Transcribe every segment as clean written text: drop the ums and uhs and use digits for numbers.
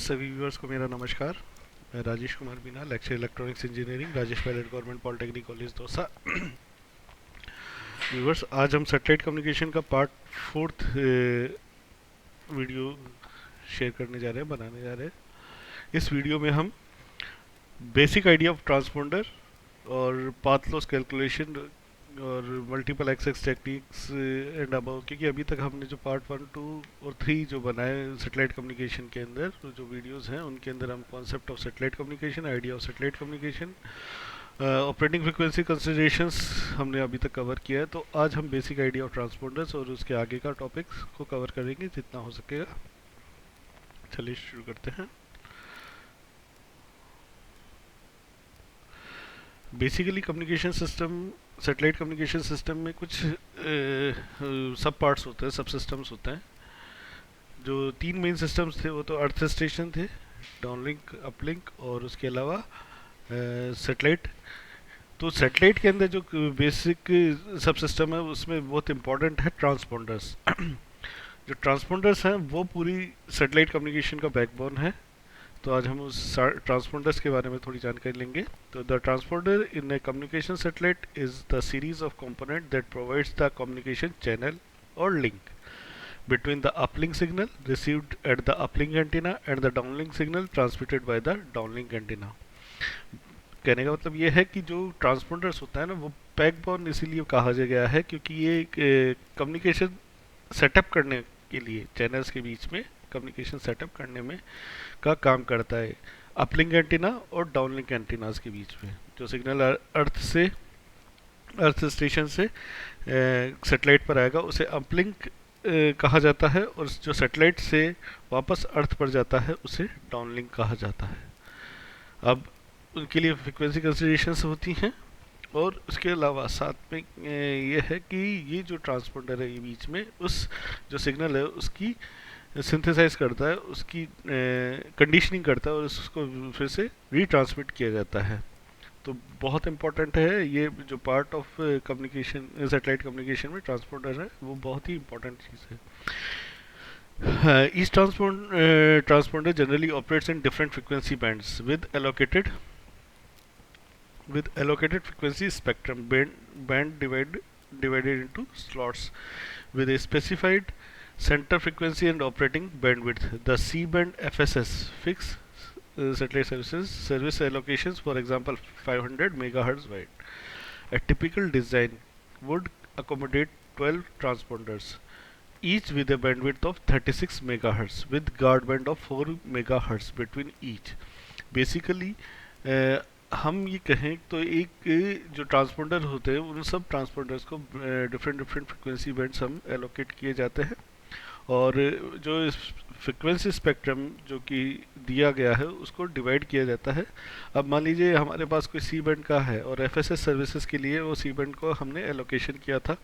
सभी व्यूअर्स को मेरा नमस्कार। मैं Rajesh Kumar Meena, lecture electronics engineering, Rajesh Pilot government polytechnic college Dausa. Viewers, आज हम सैटेलाइट कम्युनिकेशन का पार्ट फोर्थ वीडियो शेयर करने जा रहे हैं, बनाने जा रहे हैं। इस वीडियो में हम बेसिक आइडिया ऑफ ट्रांसपोंडर और पाथ लॉस कैलकुलेशन और multiple access techniques and about, क्योंकि अभी तक हमने जो पार्ट 1, 2 और 3 जो बनाए सैटेलाइट कम्युनिकेशन के अंदर, तो जो वीडियोस हैं उनके अंदर हम concept of satellite communication, idea of satellite communication, operating frequency considerations हमने अभी तक कवर किया है। तो आज हम बेसिक आइडिया ऑफ ट्रांसपोंडर्स और उसके आगे का टॉपिक्स को कवर करेंगे जितना हो सकेगा। चलिए शुरू करते हैं। Basically communication system, satellite communication system में कुछ सब पार्ट्स होते हैं, सब सिस्टम्स होते हैं। जो 3 मेन सिस्टम्स थे वो तो अर्थ स्टेशन थे, डाउनलिंक, अपलिंक और उसके अलावा सैटेलाइट। तो सैटेलाइट के अंदर जो बेसिक सब सिस्टम है उसमें बहुत इंपॉर्टेंट है ट्रांसपोंडर्स। जो ट्रांसपोंडर्स हैं वो पूरी सैटेलाइट कम्युनिकेशन का बैकबोन है। तो आज हम उस ट्रांसपोंडर्स के बारे में थोड़ी जानकारी लेंगे। तो the transponder in A communication satellite is the series of component that provides the communication channel और link between the uplink signal received at the uplink antenna and the downlink signal transmitted by the downlink antenna। कहने का मतलब ये है कि जो transponders होता है ना, वो बैकबोन इसीलिए कहा गया है क्योंकि ये कम्युनिकेशन सेटअप करने के लिए, चैनल्स के बीच में कम्युनिकेशन सेटअप करने में का काम करता है। अपलिंक एंटीना और डाउनलिंक एंटीनास के बीच में जो सिग्नल अर्थ स्टेशन से सैटेलाइट पर आएगा उसे अपलिंक कहा जाता है, और जो सैटेलाइट से वापस अर्थ पर जाता है उसे डाउनलिंक कहा जाता है। अब उनके लिए फ्रिक्वेंसी कंसिडरेशंस होती हैं, और उसके अलावा साथ में ये है कि ये जो ट्रांसपोंडर है ये बीच में उस जो सिग्नल है उसकी सिंथेसाइज करता है, उसकी कंडीशनिंग करता है और उसको फिर से रीट्रांसमिट किया जाता है। तो बहुत इंपॉर्टेंट है ये जो part of communication, satellite communication में ट्रांसपोंडर है, वो बहुत ही इंपॉर्टेंट चीज़ है। Each transponder generally operates in different frequency bands with allocated frequency spectrum band divided into slots with a specified center frequency and operating bandwidth. The C-band FSS fixed satellite service allocations, for example 500 megahertz wide. A typical design would accommodate 12 transponders, each with a bandwidth of 36 megahertz with guard band of 4 megahertz between each. Basically हम ये कहें तो एक जो transponder होते हैं उन सब ट्रांसपोंडर्स को डिफरेंट डिफरेंट फ्रिक्वेंसी बैंड्स हम एलोकेट किए जाते हैं, और जो इस फ्रिक्वेंसी स्पेक्ट्रम जो कि दिया गया है उसको डिवाइड किया जाता है। अब मान लीजिए हमारे पास कोई सी बैंड का है और एफएसएस सर्विसेज के लिए वो सी बैंड को हमने एलोकेशन किया था,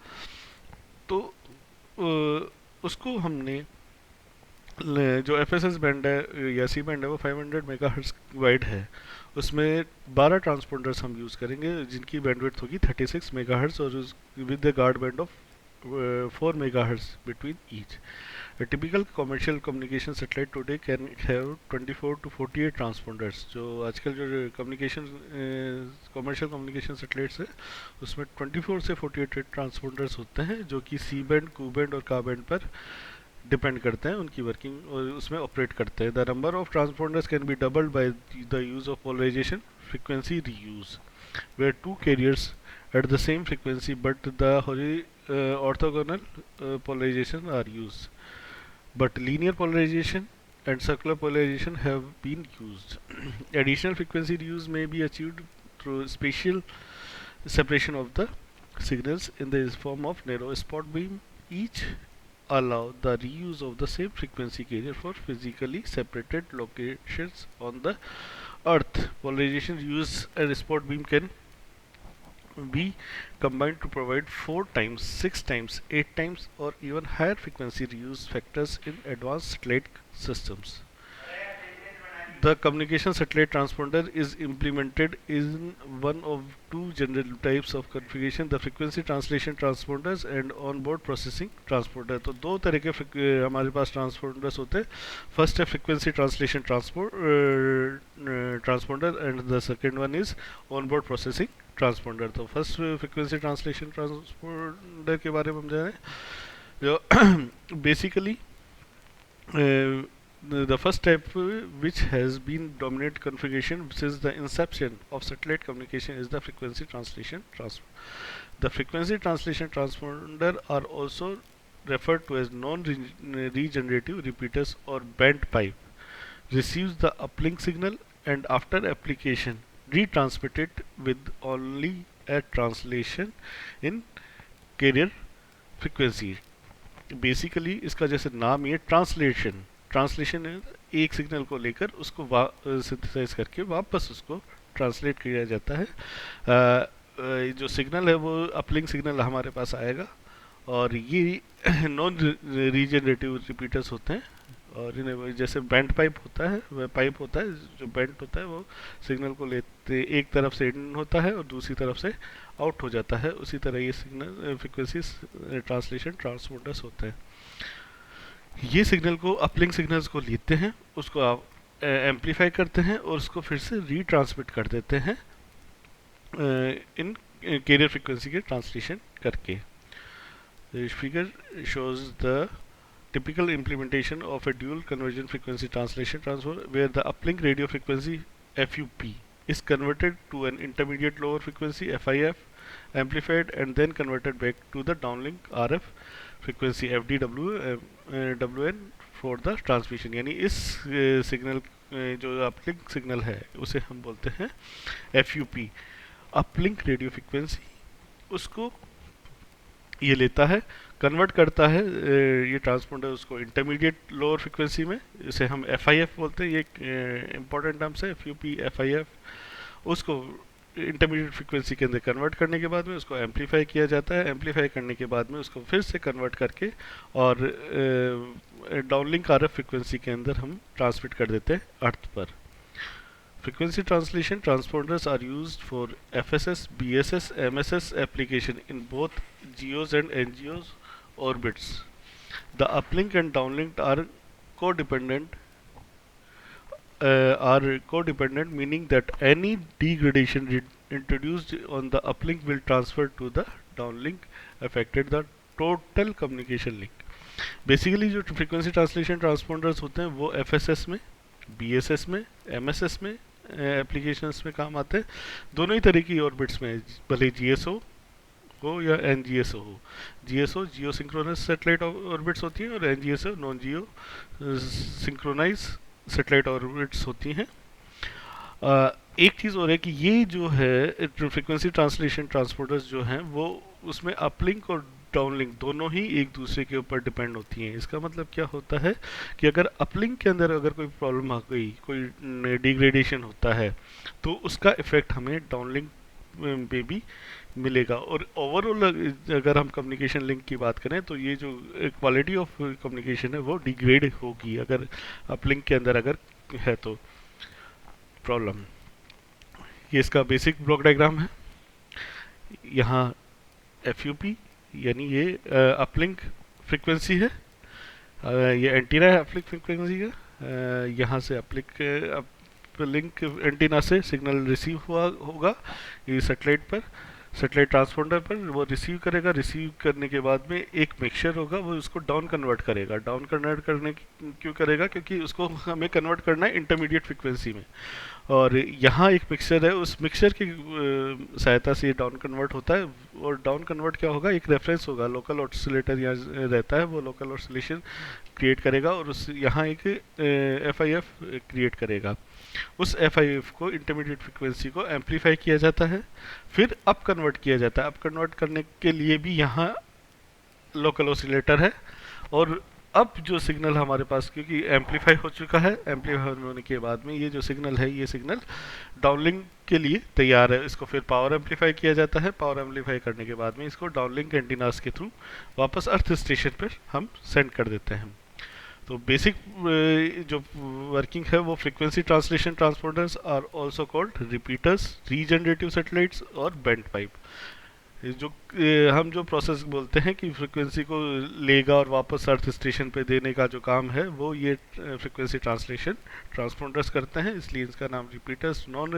तो उसको हमने जो एफएसएस बैंड है या सी बैंड है वो 500 मेगाहर्ट्ज वाइड है, उसमें 12 ट्रांसपोंडर्स हम यूज़ करेंगे जिनकी बैंडविड्थ होगी 36 मेगाहर्ट्ज और with the guard band of 4 megahertz between each. A typical commercial communication satellite today can have 24 to 48 transponders। जो आजकल जो कम्युनिकेशन कमर्शियल कम्युनिकेशन सैटेलाइट्स है उसमें 24 से 48 ट्रांसपोंडर्स होते हैं, जो कि सी बैंड, कू बैंड और का बैंड पर डिपेंड करते हैं, उनकी वर्किंग और उसमें ऑपरेट करते हैं। The number of transponders can be doubled by the use of polarisation frequency reuse, where two carriers at the same frequency but the orthogonal polarization are used. But linear polarization and circular polarization have been used. Additional frequency reuse may be achieved through spatial separation of the signals in the form of narrow spot beam. Each allow the reuse of the same frequency carrier for physically separated locations on the Earth. Polarization reuse and spot beam can be combined to provide 4 times, 6 times, 8 times or even higher frequency reuse factors in advanced satellite systems. The communication satellite transponder is implemented in one of two general types of configuration, the frequency translation transponders and onboard processing transponder. तो दो तरह के हमारे पास transponders होते हैं. First है frequency translation transponder and the second one is onboard processing transponder. तो first frequency translation transponder के बारे में हम जानें, जो basically the first type which has been dominant configuration since the inception of satellite communication is the frequency translation transponder. The frequency translation transponder are also referred to as non-regenerative repeaters or bent pipe. Receives the uplink signal and after application retransmit it with only a translation in carrier frequency. Basically इसका जैसे नाम ही है translation. Translation एक signal को लेकर उसको synthesise करके वापस उसको ट्रांसलेट किया जाता है. जो सिग्नल है वो अपलिंक सिग्नल हमारे पास आएगा और ये नॉन रीजनरेटिव रिपीटर्स होते हैं. और इन्हें जैसे बैंड पाइप होता है, वह पाइप होता है जो बैंड होता है, वो सिग्नल को लेते एक तरफ से इन होता है और दूसरी तरफ से आउट हो जाता है. उसी तरह ये सिग्नल फ्रिक्वेंसी ट्रांसलेशन ट्रांसपोंडर्स होते हैं. ये सिग्नल को अपलिंक सिग्नल्स को लेते हैं, उसको आप एम्पलीफाई करते हैं और उसको फिर से रीट्रांसमिट कर देते हैं इन कैरियर फ्रिक्वेंसी के ट्रांसलेशन करके. This figure shows the typical implementation of a dual convergent frequency translation transfer where the uplink radio frequency FUP is converted to an intermediate lower frequency FIF amplified and then converted back to the downlink RF frequency FDWN for the transmission. यानी इस signal जो uplink signal है उसे हम बोलते हैं FUP, uplink radio frequency. उसको ये लेता है, कन्वर्ट करता है ये ट्रांसपोंडर उसको इंटरमीडिएट लोअर फ्रिक्वेंसी में, इसे हम FIF बोलते हैं. ये एक इम्पॉर्टेंट टर्म्स है FUP FIF. उसको इंटरमीडिएट फ्रिक्वेंसी के अंदर कन्वर्ट करने के बाद में उसको एम्पलीफाई किया जाता है. एम्पलीफाई करने के बाद में उसको फिर से कन्वर्ट करके और डाउनलिंक RF फ्रिक्वेंसी के अंदर हम ट्रांसमिट कर देते हैं अर्थ पर. Frequency translation transponders are used for FSS, BSS, MSS application in both GEOs and NGOs orbits. The uplink and downlink are codependent, meaning that any degradation introduced on the uplink will transfer to the downlink, affected the total communication link. Basically जो frequency translation transponders होते हैं वो FSS में, BSS में, MSS में applications में काम आते हैं. दोनों ही तरह की ऑर्बिट्स में, भले GSO हो या NGSO हो. GSO जियो सिंक्रोनस सेटेलाइट ऑर्बिट्स होती हैं और NGSO नॉन जियो सिंक्रोनाइज सेटेलाइट ऑर्बिट्स होती हैं. एक चीज़ और है कि ये जो है फ्रिक्वेंसी ट्रांसलेशन ट्रांसपोर्टर्स जो हैं वो उसमें अपलिंक और डाउनलिंक दोनों ही एक दूसरे के ऊपर डिपेंड होती हैं. इसका मतलब क्या होता है कि अगर अपलिंक के अंदर अगर कोई प्रॉब्लम आ गई, कोई डिग्रेडेशन होता है, तो उसका इफेक्ट हमें डाउनलिंक पे भी मिलेगा. और ओवरऑल अगर हम कम्युनिकेशन लिंक की बात करें तो ये जो क्वालिटी ऑफ कम्युनिकेशन है वो डिग्रेड होगी अगर अपलिंक के अंदर अगर है तो प्रॉब्लम. ये इसका बेसिक ब्लॉक डायग्राम है. यहाँ FUP यानी ये अपलिंक फ्रिक्वेंसी है, ये एंटीना है अपलिंक फ्रिक्वेंसी का. यहाँ से अपलिंक एंटीना से सिग्नल रिसीव हुआ होगा ये सेटेलाइट ट्रांसपोंडर पर, वो रिसीव करेगा. रिसीव करने के बाद में एक मिक्सचर होगा, वो उसको डाउन कन्वर्ट करेगा. डाउन कन्वर्ट करने क्यों करेगा? क्योंकि उसको हमें कन्वर्ट करना है इंटरमीडिएट फ्रिक्वेंसी में. और यहाँ एक मिक्सचर है, उस मिक्सचर की सहायता से ये डाउन कन्वर्ट होता है. और डाउन कन्वर्ट क्या होगा? एक रेफरेंस होगा, लोकल ऑसिलेटर यहाँ रहता है, वो लोकल ऑसिलेशन क्रिएट करेगा और उस यहाँ एक FIF क्रिएट करेगा. उस FIF को इंटरमीडिएट फ्रिक्वेंसी को एम्पलीफाई किया जाता है, फिर अप कन्वर्ट किया जाता है. अप कन्वर्ट करने के लिए भी यहाँ लोकल ऑसिलेटर है. और अब जो सिग्नल हमारे पास, क्योंकि एम्पलीफाई हो चुका है, एम्पलीफाई होने के बाद में ये जो सिग्नल है, ये सिग्नल डाउनलिंक के लिए तैयार है. इसको फिर पावर एम्पलीफाई किया जाता है. पावर एम्पलीफाई करने के बाद में इसको डाउनलिंक एंटीनास के थ्रू वापस अर्थ स्टेशन पर हम सेंड कर देते हैं. तो बेसिक जो वर्किंग है वो frequency translation transporters are also called repeaters, regenerative satellites और बेंट पाइप। ये जो हम जो प्रोसेस बोलते हैं कि फ्रीक्वेंसी को लेगा और वापस अर्थ स्टेशन पे देने का जो काम है वो ये फ्रीक्वेंसी ट्रांसलेशन ट्रांसपोंडर्स करते हैं, इसलिए इसका नाम रिपीटर्स, नॉन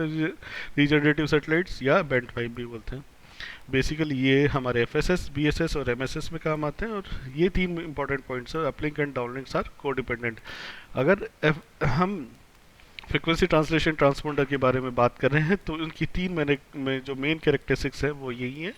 रीजनरेटिव सैटेलाइट्स या बेंट पाइप भी बोलते हैं। बेसिकली ये हमारे एफएसएस, बीएसएस और एमएसएस में काम आते हैं, और ये तीन इंपॉर्टेंट पॉइंट्स है। Uplink and downlinks are codependent. अगर हम फ्रीक्वेंसी ट्रांसलेशन ट्रांसपोंडर के बारे में बात कर रहे हैं तो उनकी तीन मैंने में जो मेन कैरेक्टरिस्टिक्स है वो यही है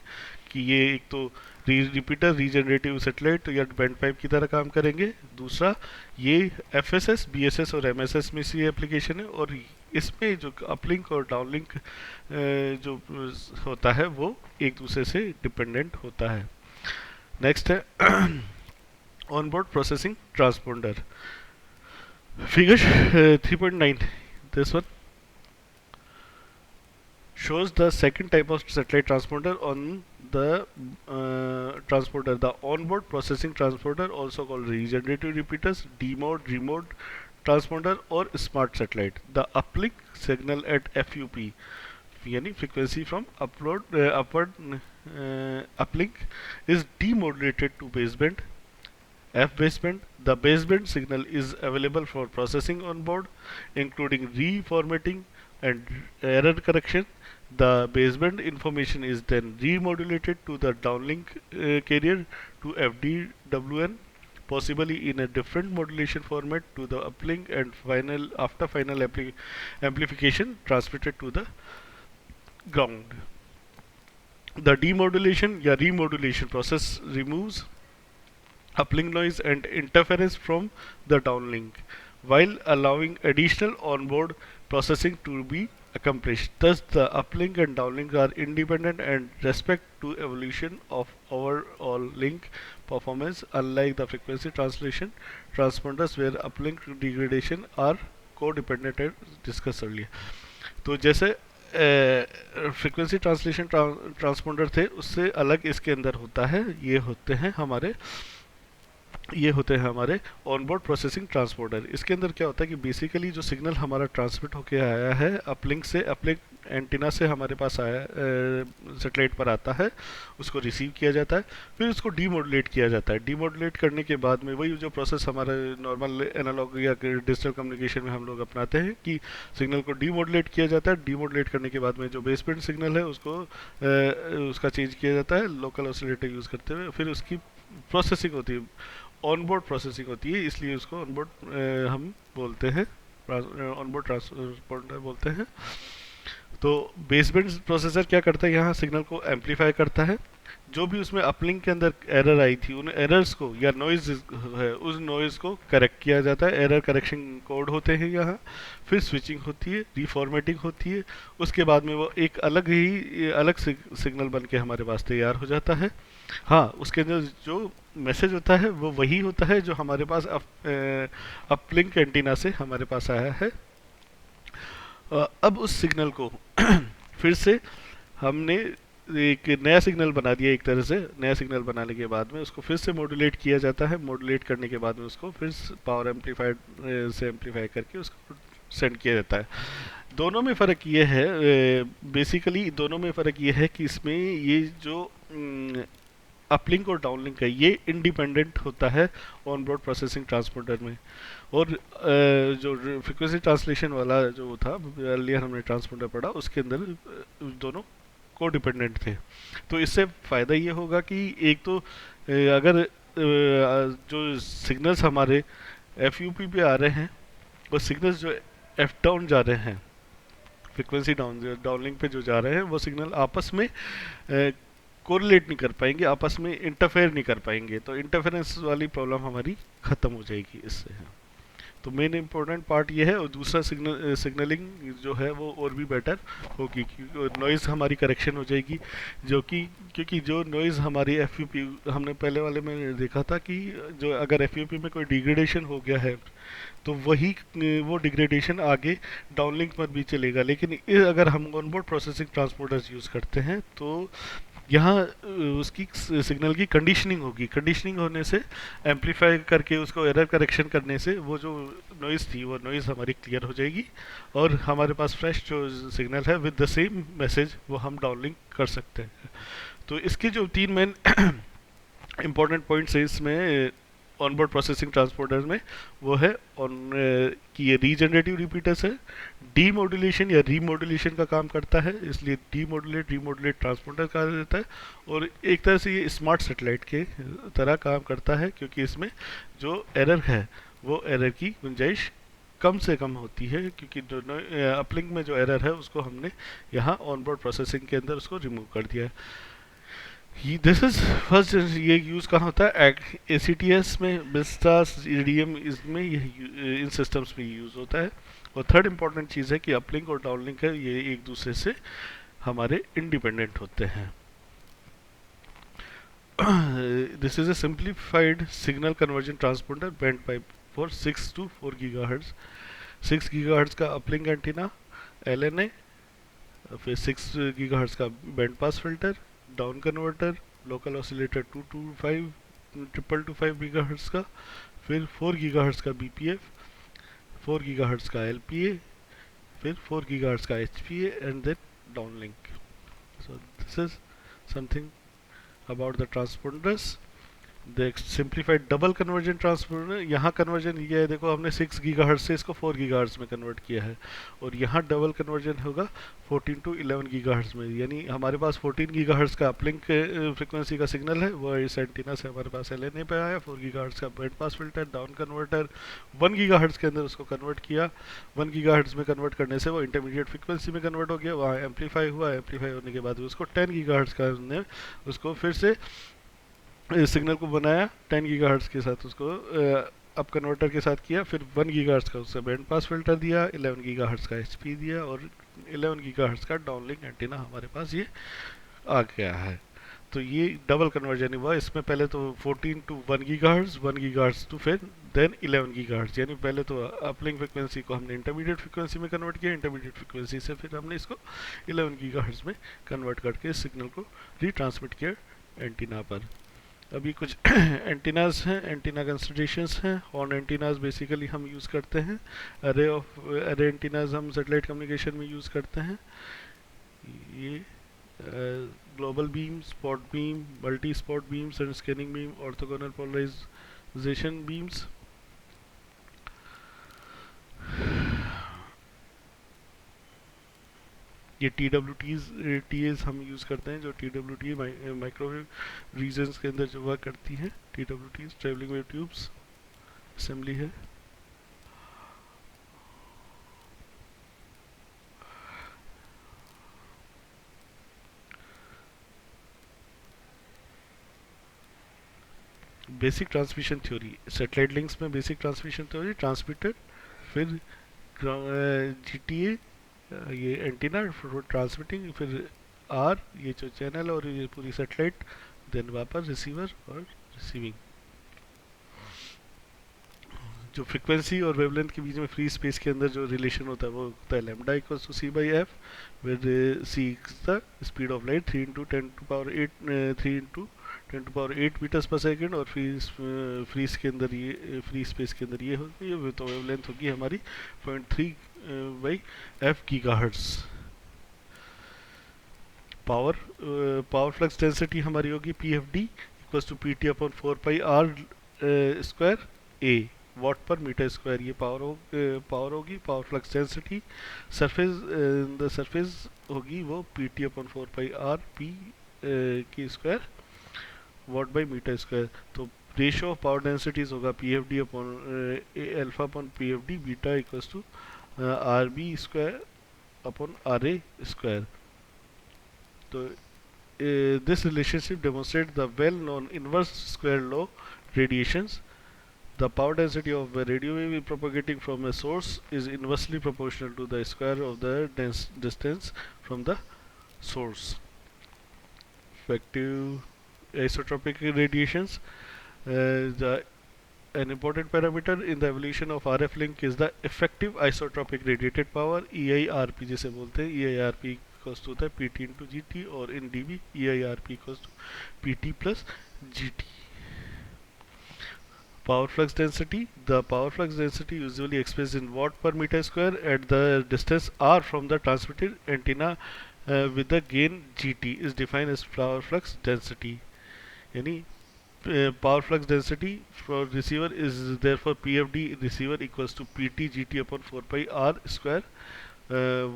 कि ये एक तो रिपीटर, रीजनरेटिव सैटेलाइट या बैंड पाइप की तरह काम करेंगे। दूसरा, ये एफएसएस, बीएसएस और एमएसएस में से एप्लीकेशन है, और इसमें जो अपलिंक और डाउनलिंक जो होता है वो एक दूसरे से डिपेंडेंट होता है। नेक्स्ट है onboard processing transponder. Figure 3.9, this one shows the second type of satellite transponder on the transponder, the onboard processing transponder, also called regenerative repeaters, demode, remote transponder or smart satellite. The uplink signal at FUP, यानी frequency from upward uplink, is demodulated to baseband, F baseband. The baseband signal is available for processing on board, including reformatting and error correction. The baseband information is then remodulated to the downlink carrier to FDWN, possibly in a different modulation format to the uplink, and after final amplification transmitted to the ground. The demodulation या remodulation process removes uplink noise and interference from the downlink, while allowing additional onboard processing to be accomplished. Thus, the uplink and downlink are independent and respect to evolution of overall link performance, unlike the frequency translation transponders where uplink degradation are codependent as discussed earlier. तो जैसे frequency translation transponder थे उससे अलग इसके अंदर होता है, ये होते हैं हमारे ऑनबोर्ड प्रोसेसिंग ट्रांसपोर्टर। इसके अंदर क्या होता है कि बेसिकली जो सिग्नल हमारा ट्रांसमिट होके आया है अपलिंक से, अपलिंक एंटीना से हमारे पास आया सैटेलाइट पर आता है, उसको रिसीव किया जाता है, फिर उसको डीमोडुलेट किया जाता है। डीमोडुलेट करने के बाद में वही जो प्रोसेस हमारा नॉर्मल एनालॉग या डिजिटल कम्युनिकेशन में हम लोग अपनाते हैं कि सिग्नल को डीमोडुलेट किया जाता है। डीमोडुलेट करने के बाद में जो बेसबैंड सिग्नल है उसको उसका चेंज किया जाता है लोकल ऑसिलेटर यूज़ करते हुए, फिर उसकी प्रोसेसिंग होती है, ऑनबोर्ड प्रोसेसिंग होती है, इसलिए उसको ऑनबोर्ड हम बोलते हैं, ऑनबोर्ड ट्रांसपोंडर बोलते हैं। तो बेसबैंड प्रोसेसर क्या करता है, यहाँ सिग्नल को एम्पलीफाई करता है, जो भी उसमें अपलिंक के अंदर एरर आई थी उन एरर्स को या नॉइज है उस नॉइज को करेक्ट किया जाता है। एरर करेक्शन कोड होते हैं यहाँ, फिर स्विचिंग होती है, रिफॉर्मेटिंग होती है, उसके बाद में वो एक अलग सिग्नल बन के हमारे पास तैयार हो जाता है। हाँ, उसके अंदर जो मैसेज होता है वो वही होता है जो हमारे पास अपलिंक एंटीना से हमारे पास आया है। अब उस सिग्नल को फिर से हमने एक नया सिग्नल बना दिया, एक तरह से नया सिग्नल बनाने के बाद में उसको फिर से मॉड्यूलेट किया जाता है। मॉड्यूलेट करने के बाद में उसको फिर पावर एम्पलीफायर से एम्पलीफाई करके उसको सेंड किया जाता है। दोनों में फ़र्क ये है, बेसिकली दोनों में फ़र्क ये है कि इसमें ये जो अपलिंक और डाउनलिंक है ये इंडिपेंडेंट होता है ऑनबोर्ड प्रोसेसिंग ट्रांसपोंडर में, और जो फ्रीक्वेंसी ट्रांसलेशन वाला जो था अर्लियर हमने ट्रांसपोंडर पढ़ा उसके अंदर दोनों को डिपेंडेंट थे। तो इससे फ़ायदा ये होगा कि एक तो अगर जो सिग्नल्स हमारे एफ पे आ रहे हैं वो सिग्नल्स जो एफ डाउन जा रहे हैं, फ्रीक्वेंसी डाउनलिंक पे जो जा रहे हैं वो सिग्नल आपस में कोरिलेट नहीं कर पाएंगे, आपस में इंटरफेयर नहीं कर पाएंगे, तो इंटरफेरेंस वाली प्रॉब्लम हमारी ख़त्म हो जाएगी इससे। तो मेन इम्पोर्टेंट पार्ट ये है, और दूसरा सिग्नलिंग जो है वो और भी बेटर होगी, नॉइज़ हमारी करेक्शन हो जाएगी, जो कि क्योंकि जो नॉइज़ हमारी एफयूपी हमने पहले वाले में देखा था कि जो अगर एफयूपी में कोई डिग्रेडेशन हो गया है तो वो डिग्रेडेशन आगे डाउनलिंक पर भी चलेगा। लेकिन अगर हम ऑनबोर्ड प्रोसेसिंग ट्रांसपोर्टर्स यूज़ करते हैं तो यहाँ उसकी सिग्नल की कंडीशनिंग होगी। कंडीशनिंग होने से एम्पलीफाई करके उसको एरर करेक्शन करने से वो जो नॉइज़ थी वो नॉइज़ हमारी क्लियर हो जाएगी और हमारे पास फ्रेश जो सिग्नल है विद द सेम मैसेज वो हम डाउनलिंक कर सकते हैं। तो इसके जो तीन मेन इंपॉर्टेंट पॉइंट्स है इसमें ऑनबोर्ड प्रोसेसिंग ट्रांसपोर्टर में, वो है ऑन कि ये रीजनरेटिव रिपीटर्स है, डीमोडुलेशन या रीमोडुलेशन का काम करता है, इसलिए डीमोडुलेट रीमोडुलेट ट्रांसपोर्टर कहा जाता है। और एक तरह से ये स्मार्ट सेटेलाइट के तरह काम करता है क्योंकि इसमें जो एरर है वो एरर की गुंजाइश कम से कम होती है, क्योंकि दोनों अपलिंक में जो एरर है उसको हमने यहाँ ऑनबोर्ड प्रोसेसिंग के अंदर उसको रिमूव कर दिया है। दिस इज फर्स्ट, ये यूज़ कहाँ होता है, ए सी टी एस में, बिस्टास, ईडीएम, इसमें ये इन सिस्टम्स में यूज़ होता है। और थर्ड इंपॉर्टेंट चीज़ है कि अपलिंक और डाउनलिंक है ये एक दूसरे से हमारे इंडिपेंडेंट होते हैं। This is a simplified signal conversion transponder band pipe for 6 to 4 gigahertz. 6 gigahertz का uplink antenna L N A, फिर 6 गीगाहर्ट्ज का band pass filter, down converter, local oscillator 225 225 gigahertz का, फिर 4 गीगाहर्ट्ज का बीपीएफ, 4 गीगाहर्ट्ज का LPA, फिर 4 gigahertz का HPA and then downlink. So this is something about the transponders. The simplified double conversion transformer, यहाँ conversion ये है, देखो हमने 6 गीगाहर्ट्ज से इसको 4 गीगाहर्ट्ज में कन्वर्ट किया है, और यहाँ डबल कन्वर्जन होगा 14 to 11 गीगाहर्ट्ज में, यानी हमारे पास 14 गीगाहर्ट्ज का अपलिंक फ्रिक्वेंसी का सिग्नल है, वो इस एंटीना से हमारे पास एल एन ए पे आया। 4 गीगाहर्ट्ज का band pass filter, down converter, 1 gigahertz के अंदर उसको कन्वर्ट किया। 1 गीगाहर्ट्ज में कन्वर्ट करने से वो इंटरमीडिएट फ्रिक्वेंसी में कन्वर्ट हो गया, वहाँ एम्पलीफाई हुआ, एम्पलीफाई होने के बाद उसको 10 गीगाहर्ट्ज का हमने उसको फिर से सिग्नल को बनाया 10 गीगाहर्ट्ज के साथ, उसको अप कन्वर्टर के साथ किया, फिर 1 गीगाहर्ट्ज का उससे बैंड पास फिल्टर दिया, 11 गीगाहर्ट्ज का एचपी दिया, और 11 गीगाहर्ट्ज का डाउनलिंक एंटीना हमारे पास ये आ गया है। तो ये डबल कन्वर्जन हुआ। इसमें पहले तो 14 to 1 गीगाहर्ट्ज, 1 गीगाहर्ट्ज टू फिर देन 11 गीगाहर्ट्ज, यानी पहले तो अपलिंक फ्रिक्वेंसी को हमने इंटरमीडिएट फ्रिक्वेंसी में कन्वर्ट किया, इंटरमीडिएट फ्रिक्वेंसी से फिर हमने इसको 11 गीगाहर्ट्ज में कन्वर्ट करके सिग्नल को रिट्रांसमिट किया एंटीना पर। अभी कुछ एंटीनाज हैं, एंटीना कंसिडरेशंस हैं। हॉर्न एंटीनाज बेसिकली हम यूज़ करते हैं, अरे एंटीनाज हम सैटेलाइट कम्युनिकेशन में यूज़ करते हैं। ये global beam, spot beam, multi spot beams and scanning beam, orthogonal polarisation beams. ये टीएस हम यूज़ करते हैं, जो टी माइक्रोवेव रीजन्स के अंदर जो वर्क करती हैं। टीज ट्रेवलिंग वेव ट्यूब्स असेंबली है। Basic transmission theory, satellite links में बेसिक ट्रांसमिशन थ्योरी, ट्रांसमिटर, फिर जीटीए ये एंटीना ट्रांसमिटिंग, फिर आर ये जो चैनल और ये पूरी सेटेलाइट, देन वापस रिसीवर और रिसीविंग। जो फ्रिक्वेंसी और वेवलेंथ के बीच में फ्री स्पेस के अंदर जो रिलेशन होता है वो होता है lambda equals to C by F, where C the speed of light 3 into 10 to power 8 3 into 10 to power 8 metres पर सेकेंड, और फ्रीज के अंदर ये फ्री स्पेस के अंदर ये होगी, ये तो वेवलेंथ होगी हमारी 0.3 by F gigahertz. Power flux density हमारी होगी P F D equals to P T upon 4 pi R square A watt per metre square. ये पावर होगी, पावर फ्लक्स डेंसिटी। सरफेस होगी वो P T upon 4 pi R P की square watt by metre square. तो ratio of power densities होगा P F D upon alpha upon P F D beta equals to R B square upon R A square. तो this relationship demonstrates the well-known inverse square law radiations. The power density of a radio wave propagating from a source is inversely proportional to the square of the distance from the source. Effective isotropic radiations. An important parameter in the evolution of RF link is the effective isotropic radiated power, EIRP जिसे बोलते हैं। EIRP equals to होता है P T into G T, और in D B E I R P equals to P T plus G T. Power flux density. The power flux density usually expressed in watt per meter square at the distance r from the transmitted antenna with the gain gt is defined as power flux density. यानी power flux density for receiver is therefore PFD receiver equals to PT GT upon 4 pi r square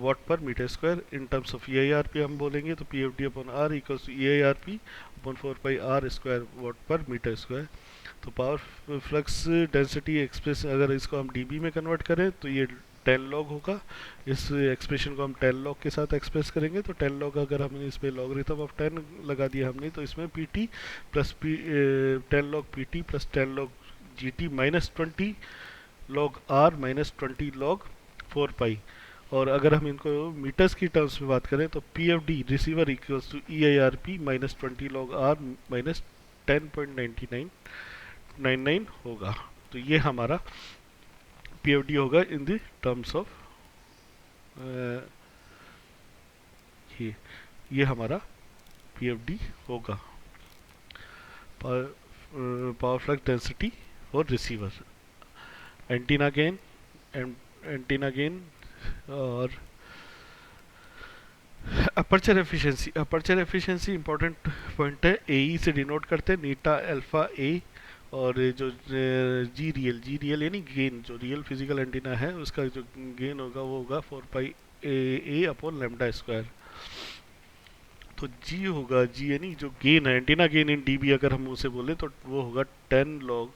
watt per meter square. In terms of EIRP हम बोलेंगे तो PFD upon R equals to EIRP upon 4 pi r square watt per meter square. तो power flux density express अगर इसको हम dB में convert करें तो ये 10 लॉग होगा. इस एक्सप्रेशन को हम 10 लॉग के साथ एक्सप्रेस करेंगे तो 10 लॉग अगर हमने इसमें लॉगरिथम ऑफ 10 लगा दिया हमने तो इसमें P T plus 10 log P T plus 10 log G T minus 20 log R minus 20 log 4 पाई. और अगर हम इनको मीटर्स की टर्म्स में बात करें तो P F D receiver equals to E I R P minus 20 log R minus 10.99 होगा. तो ये हमारा पीएफडी होगा इन द टर्म्स ऑफ ये हमारा पीएफडी होगा पावर फ्लक्स डेंसिटी और रिसीवर. एंटीना गेन और अपर्चर एफिशिएंसी इंपॉर्टेंट पॉइंट है. एई से डिनोट करते हैं नीटा अल्फा ए, और जो जी रियल यानी गेन, जो रियल फिजिकल एंटीना है उसका जो गेन होगा वो होगा 4 pi A upon lambda square. तो जी होगा, जी यानी जो गेन है एंटीना गेन इन डीबी अगर हम उसे बोले तो वो होगा 10 log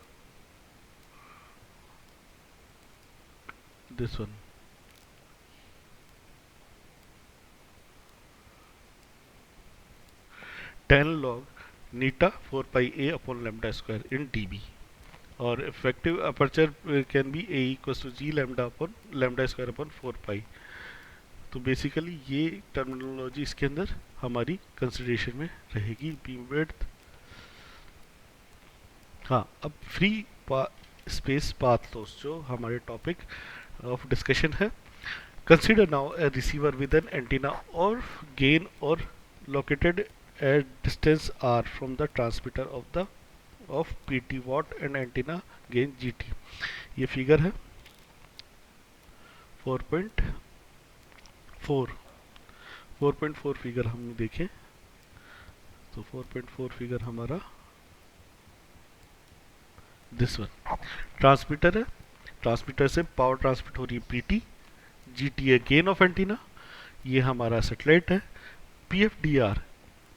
this one 10 log eta 4 pi A upon lambda square in dB. और effective aperture can be A equals to G lambda upon lambda square upon 4 pi. तो बेसिकली ये टर्मिनोलॉजी इसके अंदर हमारी कंसिडरेशन में रहेगी. Beam width. हाँ, अब फ्री स्पेस पाथ लॉस जो हमारे टॉपिक ऑफ डिस्कशन है. Consider now a receiver with an antenna और गेन और located at distance r from the transmitter of pt watt and antenna gain gt. ये figure है 4.4 figure हम देखें तो 4.4 फिगर हमारा दिस वन ट्रांसमीटर है. ट्रांसमीटर से पावर ट्रांसमिट हो रही है पीटी, जीटी है गेन ऑफ एंटीना. ये हमारा सैटेलाइट है. PFDR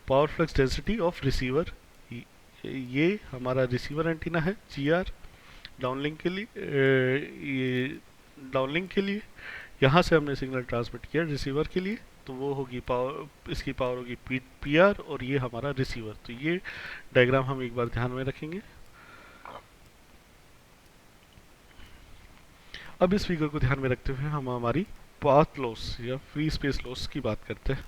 power flux density of receiver, ये हमारा रिसीवर एंटीना है. जीआर डाउनलिंक के लिए यहाँ से हमने सिग्नल ट्रांसमिट किया रिसीवर के लिए तो वो होगी पावर, इसकी पावर होगी पी आर और ये हमारा रिसीवर. तो ये डायग्राम हम एक बार ध्यान में रखेंगे. अब इस फिगर को ध्यान में रखते हुए हम हमारी पाथ लॉस या फ्री स्पेस लॉस की बात करते हैं.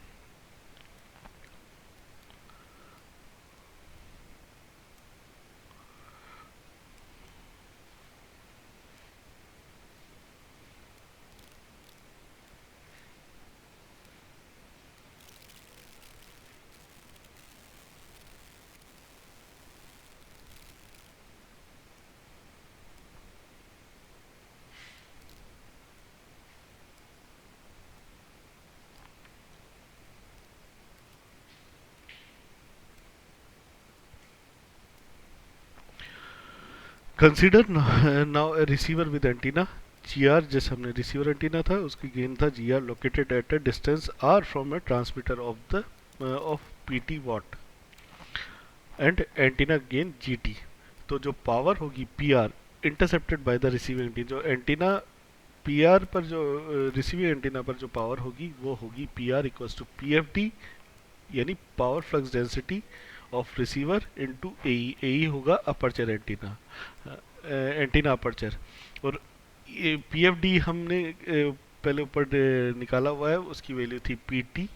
Consider now a receiver with antenna. GR जैसे हमने रिसीवर एंटीना था उसकी गेन था GR located at a distance R from a transmitter of PT watt and antenna gain GT. तो जो पावर होगी PR intercepted by the receiving antenna, जो antenna PR पर जो रिसीविंग एंटीना पर जो पावर होगी वो होगी पीआर इक्वल्स टू पीएफडी यानी power flux density of receiver into AE. AE होगा अपर्चर एंटीना अपर्चर. और पीएफडी हमने पहले ऊपर निकाला हुआ है, उसकी वैल्यू थी पीटी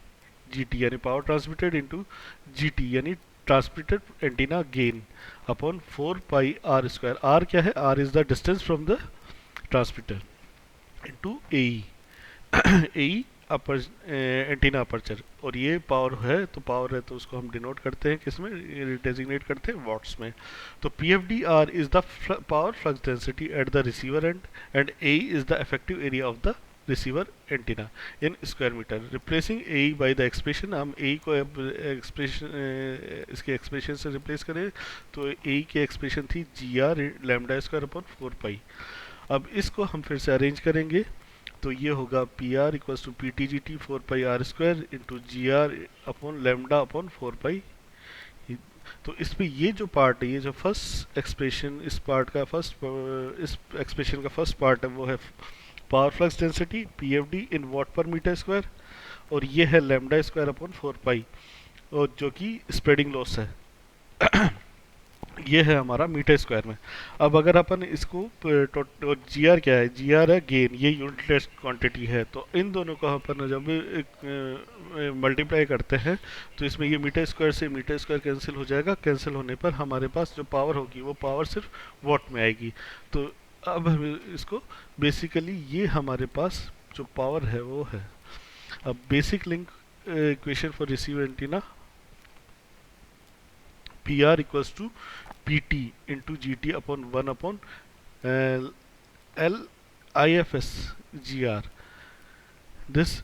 जीटी यानी पावर ट्रांसमिटेड इनटू जीटी यानी transmitted antenna gain upon 4 pi R square. R क्या है? R is the distance from the transmitter into AE. AE upper antenna aperture, और ये पावर है, तो पावर है तो उसको हम डिनोट करते हैं किस में, डेजिग्नेट करते हैं वॉट्स में। तो P F D R is the power flux density at the receiver and A is the effective area of the receiver antenna in square metre. Replacing A by the expression, हम A को expression इसके expression से replace करें तो ए की expression थी जी R lambda square upon 4 पाई। अब इसको हम फिर से अरेंज करेंगे तो ये होगा P R equals to P T G T 4 pi r² into G R upon lambda upon 4 pi. तो इसमें ये जो पार्ट है, ये जो फर्स्ट एक्सप्रेशन, इस पार्ट का फर्स्ट, इस एक्सप्रेशन का फर्स्ट पार्ट है वो है power flux density P F D in watt per metre square, और ये है लैम्डा स्क्वायर अपॉन 4 पाई, और जो कि स्प्रेडिंग लॉस है। ये है हमारा मीटर स्क्वायर में। अब अगर अपन इसको जी आर क्या है, जी आर है गेन, ये यूनिटलेस क्वांटिटी है, तो इन दोनों को अपन जब मल्टीप्लाई करते हैं तो इसमें ये मीटर स्क्वायर से मीटर स्क्वायर कैंसिल हो जाएगा। कैंसिल होने पर हमारे पास जो पावर होगी वो पावर सिर्फ वॉट में आएगी। तो अब हम इसको बेसिकली, ये हमारे पास जो पावर है वो है। अब basic link equation for receiver antenna, P R equals to P T into G T upon 1 upon L I F S G R, this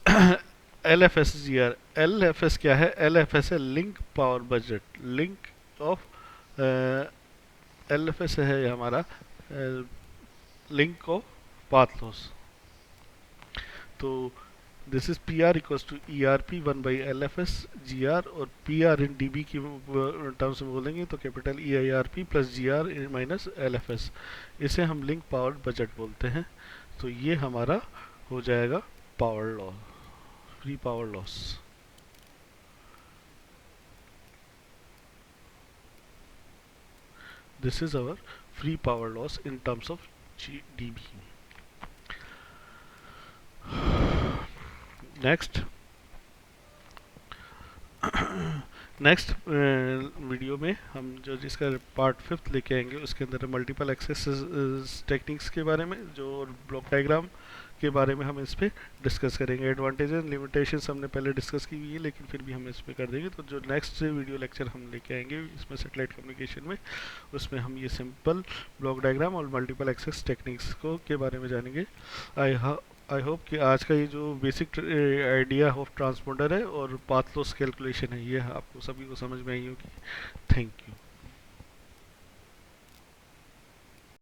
L F S G R. L F S क्या है, L F S है link power budget, link of L F S है हमारा link of path loss. तो this is P R equals to E R P 1/LFS G are, और P R in D B की terms में बोलेंगे तो capital E I R P plus G R minus L F S. इसे हम link power budget बोलते हैं। तो ये हमारा हो जाएगा power loss, free power loss. This is our free power loss in terms of D B. Next video में हम जो जिसका पार्ट 5 लेके आएंगे उसके अंदर मल्टीपल एक्सेस टेक्निक्स के बारे में, जो ब्लॉक डायग्राम के बारे में हम इस पर डिस्कस करेंगे। एडवांटेज एंड लिमिटेशंस हमने पहले डिस्कस की हुई है, लेकिन फिर भी हम इस पर कर देंगे। तो जो नेक्स्ट वीडियो लेक्चर हम लेके आएंगे इसमें सेटेलाइट कम्युनिकेशन में, उसमें हम ये सिंपल ब्लॉक डायग्राम और मल्टीपल एक्सेस टेक्निक्स को के बारे में जानेंगे। आई होप कि आज का ये जो बेसिक आइडिया ऑफ ट्रांसपोंडर है और पाथ लॉस कैलकुलेशन है, ये आपको सभी को समझ में आई होगी। Thank you.